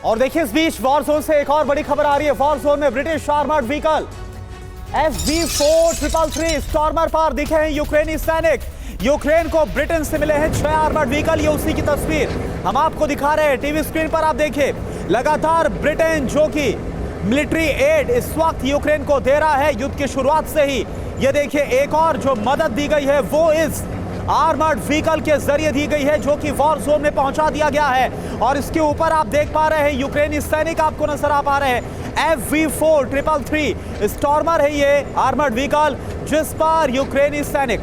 और देखिए इस बीच वॉर जोन से एक और बड़ी खबर आ रही है। वॉर जोन में British armoured vehicle FV433 Starmer पर दिखे हैं यूक्रेनी सैनिक। यूक्रेन को ब्रिटेन से मिले हैं 6 आर्मर्ड व्हीकल। ये उसी की तस्वीर हम आपको दिखा रहे हैं टीवी स्क्रीन पर। आप देखिए लगातार ब्रिटेन जो कि मिलिट्री एड इस वक्त यूक्रेन को दे रहा है युद्ध की शुरुआत से ही। ये देखिए एक और जो मदद दी गई है वो इस आर्मर्ड व्हीकल के जरिए दी गई है जो कि वॉर जोन में पहुंचा दिया गया है। और इसके ऊपर आप देख पा रहे हैं यूक्रेनी सैनिक आपको नजर आ पा रहे हैं। FV433 स्टॉर्मर है ये आर्मर्ड व्हीकल जिस पर यूक्रेनी सैनिक।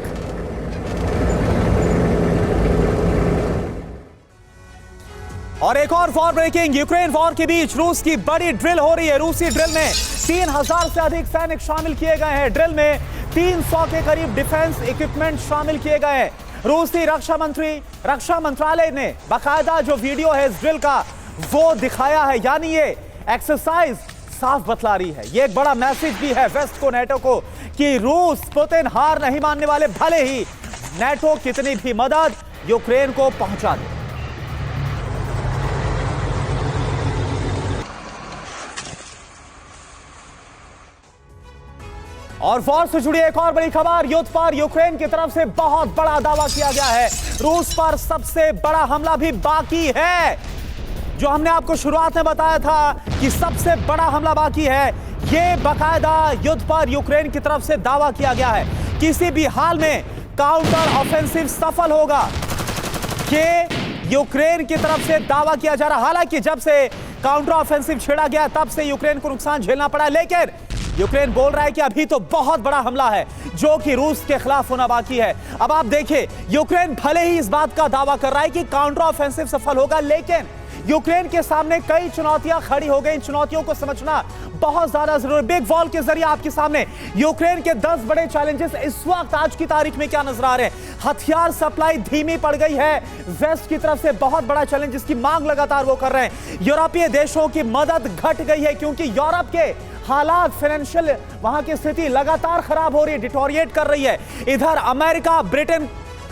और एक और वॉर ब्रेकिंग, यूक्रेन वॉर के बीच रूस की बड़ी ड्रिल हो रही है। रूसी ड्रिल में 3000 से अधिक सैनिक शामिल किए गए हैं। ड्रिल में 300 के करीब डिफेंस इक्विपमेंट शामिल किए गए हैं। रूसी रक्षा मंत्रालय ने बाकायदा जो वीडियो है इस ड्रिल का वो दिखाया है। यानी ये एक्सरसाइज साफ बतला रही है, ये एक बड़ा मैसेज भी है वेस्ट को, नेटो को, कि रूस पुतिन हार नहीं मानने वाले, भले ही नेटो कितनी भी मदद यूक्रेन को पहुंचा दे। और वॉर से जुड़ी एक और बड़ी खबर, युद्ध पर यूक्रेन की तरफ से बहुत बड़ा दावा किया गया है। रूस पर सबसे बड़ा हमला भी बाकी है। जो हमने आपको शुरुआत में बताया था कि सबसे बड़ा हमला बाकी है, यह बाकायदा युद्ध पर यूक्रेन की तरफ से दावा किया गया है। किसी भी हाल में काउंटर ऑफेंसिव सफल होगा, ये यूक्रेन की तरफ से दावा किया जा रहा। हालांकि जब से काउंटर ऑफेंसिव छेड़ा गया तब से यूक्रेन को नुकसान झेलना पड़ा, लेकिन यूक्रेन बोल रहा है कि अभी तो बहुत बड़ा हमला है जो कि रूस के खिलाफ होना बाकी है। अब आप देखिए यूक्रेन भले ही इस बात का दावा कर रहा है कि काउंटर ऑफेंसिव सफल होगा, लेकिन यूक्रेन के सामने कई चुनौतियां खड़ी हो गई। इन चुनौतियों को समझना बहुत ज्यादा जरूरी। बिग वॉल के जरिए आपके सामने यूक्रेन के 10 बड़े चैलेंजेस इस वक्त आज की तारीख में क्या नजर आ रहे हैं। हथियार सप्लाई धीमी पड़ गई है वेस्ट की तरफ से, बहुत बड़ा चैलेंज जिसकी मांग लगातार वो कर रहे हैं। यूरोपीय देशों की मदद घट गई है क्योंकि यूरोप के हालात, फाइनेंशियल वहां की स्थिति लगातार खराब हो रही है, डिटोरिएट कर रही है। इधर अमेरिका ब्रिटेन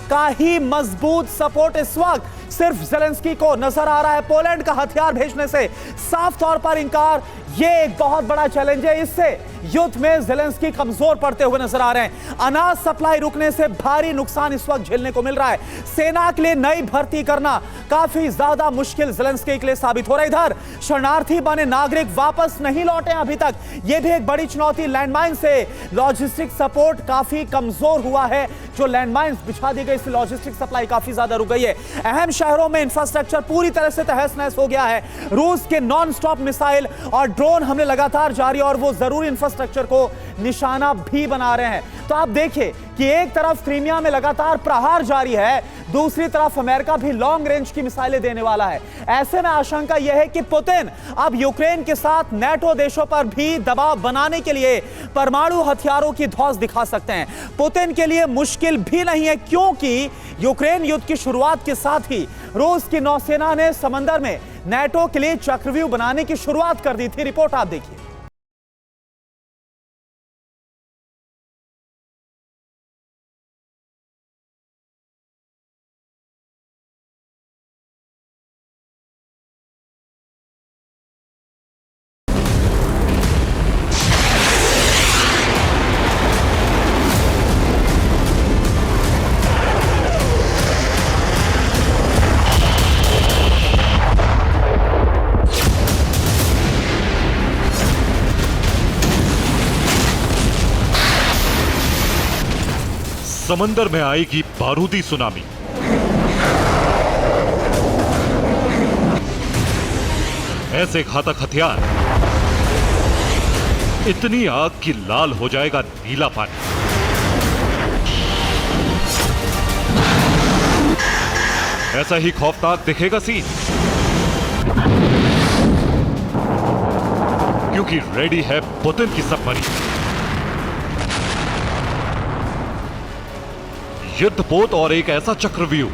का ही मजबूत सपोर्ट इस वक्त सिर्फ ज़ेलेंस्की को नजर आ रहा है। पोलैंड का हथियार भेजने से साफ तौर पर इंकार, यह एक बहुत बड़ा चैलेंज है। इससे युद्ध में ज़ेलेंस्की कमजोर पड़ते हुए नजर आ रहे हैं। अनाज सप्लाई रुकने से भारी नुकसान इस वक्त झेलने को मिल रहा है। सेना के लिए नई भर्ती करना काफी ज्यादा मुश्किल ज़ेलेंस्की के लिए साबित हो रहा है। इधर शरणार्थी बने नागरिक वापस नहीं लौटे अभी तक, यह भी एक बड़ी चुनौती। लैंडमाइन से लॉजिस्टिक सपोर्ट काफी कमजोर हुआ है। जो लैंडमाइंस बिछा दी गई इससे लॉजिस्टिक सप्लाई काफी ज्यादा रुक गई है। अहम शहरों में इंफ्रास्ट्रक्चर पूरी तरह से तहस नहस हो गया है। रूस के नॉन स्टॉप मिसाइल और ड्रोन हमले लगातार जारी और वो जरूरी इंफ्रास्ट्रक्चर को निशाना भी बना रहे हैं। तो आप देखिए कि एक तरफ क्रीमिया में लगातार प्रहार जारी है, दूसरी तरफ अमेरिका भी लॉन्ग रेंज की मिसाइलें देने वाला है। ऐसे में आशंका यह है कि पुतिन अब यूक्रेन के साथ नेटो देशों पर भी दबाव बनाने के लिए परमाणु हथियारों की धौंस दिखा सकते हैं। पुतिन के लिए मुश्किल भी नहीं है क्योंकि यूक्रेन युद्ध की शुरुआत के साथ ही रूस की नौसेना ने समंदर में नेटो के लिए चक्रव्यूह बनाने की शुरुआत कर दी थी। रिपोर्ट आप देखिए। समंदर में आएगी बारूदी सुनामी। ऐसे घातक हथियार, इतनी आग की लाल हो जाएगा नीला पानी। ऐसा ही खौफनाक दिखेगा सीन, क्योंकि रेडी है पुतिन की सबमरीन। युद्धपोत और एक ऐसा चक्रव्यूह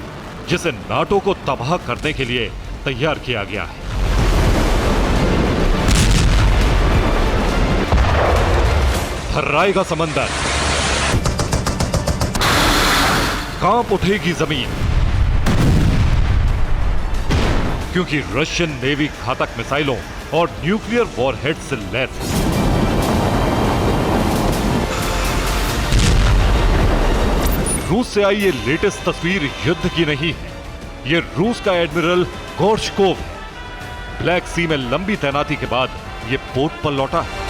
जिसे नाटो को तबाह करने के लिए तैयार किया गया है। थर्राएगा समंदर, कांप उठेगी जमीन, क्योंकि रशियन नेवी घातक मिसाइलों और न्यूक्लियर वॉरहेड से लैस है। रूस से आई ये लेटेस्ट तस्वीर युद्ध की नहीं है, ये रूस का एडमिरल गोर्शकोव है। ब्लैक सी में लंबी तैनाती के बाद ये पोर्ट पर लौटा है।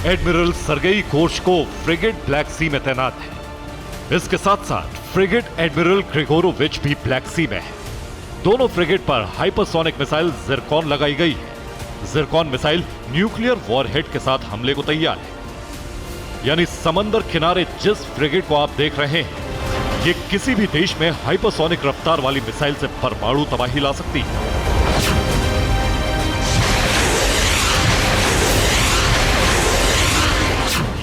Admiral Sergei Gorshkov frigate Black Sea में तैनात है। इसके साथ साथ फ्रिगेट एडमिरल ग्रिगोरोविच भी ब्लैक सी में है। दोनों फ्रिगेट पर हाइपरसोनिक मिसाइल जिरकॉन लगाई गई है। जिरकॉन मिसाइल न्यूक्लियर वॉरहेड के साथ हमले को तैयार है। यानी समंदर किनारे जिस फ्रिगेट को आप देख रहे हैं, ये किसी भी देश में हाइपरसोनिक रफ्तार वाली मिसाइल से परमाणु तबाही ला सकती है।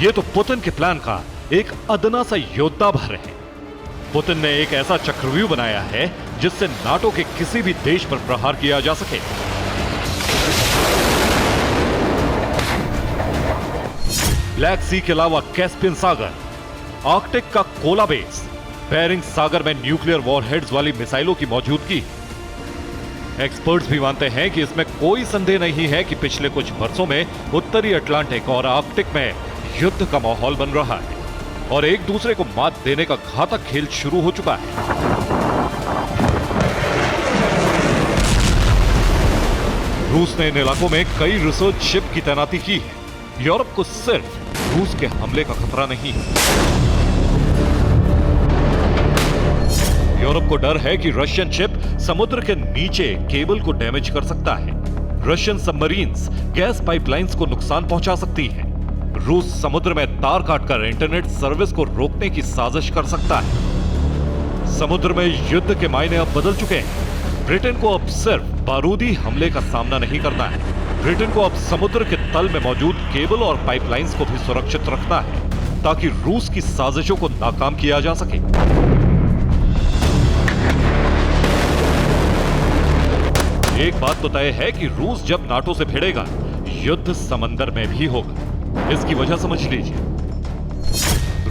ये तो पुतिन के प्लान का एक अदना सा योद्धा भर है। पुतिन ने एक ऐसा चक्रव्यूह बनाया है जिससे नाटो के किसी भी देश पर प्रहार किया जा सके। ब्लैक सी के अलावा कैस्पियन सागर, आर्कटिक का कोला बेस, बेरिंग सागर में न्यूक्लियर वॉरहेड्स वाली मिसाइलों की मौजूदगी। एक्सपर्ट्स भी मानते हैं कि इसमें कोई संदेह नहीं है कि पिछले कुछ वर्षों में उत्तरी अटलांटिक और आर्कटिक में युद्ध का माहौल बन रहा है और एक दूसरे को मात देने का घातक खेल शुरू हो चुका है। रूस ने इन इलाकों में कई रिसर्च शिप की तैनाती की है। यूरोप को सिर्फ रूस के हमले का खतरा नहीं है। यूरोप को डर है कि रशियन शिप समुद्र के नीचे केबल को डैमेज कर सकता है। रशियन सबमरीन्स गैस पाइपलाइंस को नुकसान पहुंचा सकती है। रूस समुद्र में तार काटकर इंटरनेट सर्विस को रोकने की साजिश कर सकता है। समुद्र में युद्ध के मायने अब बदल चुके हैं। ब्रिटेन को अब सिर्फ बारूदी हमले का सामना नहीं करना है। ब्रिटेन को अब समुद्र के तल में मौजूद केबल और पाइपलाइंस को भी सुरक्षित रखना है ताकि रूस की साजिशों को नाकाम किया जा सके। एक बात तो तय है कि रूस जब नाटो से भिड़ेगा, युद्ध समंदर में भी होगा। इसकी वजह समझ लीजिए।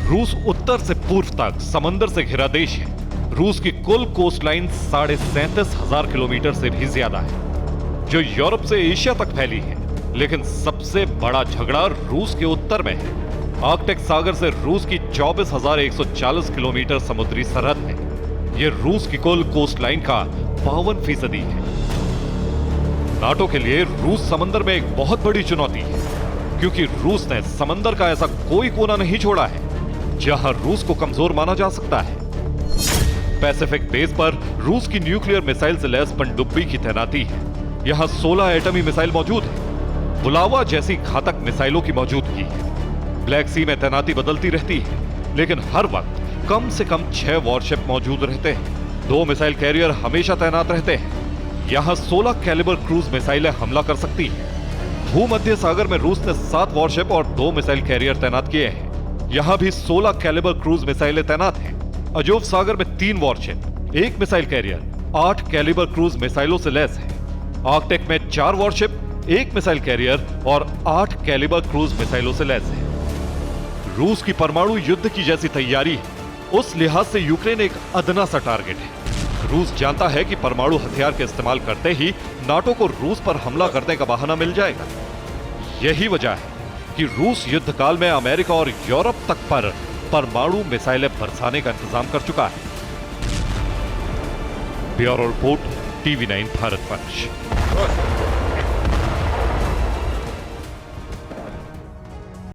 रूस उत्तर से पूर्व तक समंदर से घिरा देश है। रूस की कुल कोस्टलाइन 37,500 किलोमीटर से भी ज्यादा है, जो यूरोप से एशिया तक फैली है। लेकिन सबसे बड़ा झगड़ा रूस के उत्तर में है। आर्कटिक सागर से रूस की 24,140 किलोमीटर समुद्री सरहद है। यह रूस की कुल कोस्टलाइन का 52% है। नाटो के लिए रूस समंदर में एक बहुत बड़ी चुनौती है, क्योंकि रूस ने समंदर का ऐसा कोई कोना नहीं छोड़ा है जहां रूस को कमजोर माना जा सकता है। पैसिफिक बेस पर रूस की न्यूक्लियर मिसाइल से लैस पनडुब्बी की तैनाती है। यहां 16 एटमी मिसाइल मौजूद है। बुलावा जैसी घातक मिसाइलों की मौजूदगी है। ब्लैक सी में तैनाती बदलती रहती है, लेकिन हर वक्त कम से कम 6 वॉरशिप मौजूद रहते हैं। 2 मिसाइल कैरियर हमेशा तैनात रहते हैं। यहां 16 कैलिबर क्रूज मिसाइलें हमला कर सकती हैं। भूमध्य सागर में रूस ने 7 वॉरशिप और 2 मिसाइल कैरियर तैनात किए हैं। यहां भी 16 कैलिबर क्रूज मिसाइलें तैनात हैं। अजोव सागर में 3 warship, 1 missile carrier, 8 Kalibr cruise मिसाइलों से लैस है। आर्कटिक में 4 वॉरशिप, 1 मिसाइल कैरियर और 8 कैलिबर क्रूज मिसाइलों से लैस है। रूस की परमाणु युद्ध की जैसी तैयारी है, उस लिहाज से यूक्रेन एक अदना सा टारगेट है। रूस जानता है कि परमाणु हथियार के इस्तेमाल करते ही नाटो को रूस पर हमला करने का बहाना मिल जाएगा। यही वजह है कि रूस युद्ध काल में अमेरिका और यूरोप तक पर परमाणु मिसाइलें बरसाने का इंतजाम कर चुका है। Bureau report, TV9 Bharatvarsh.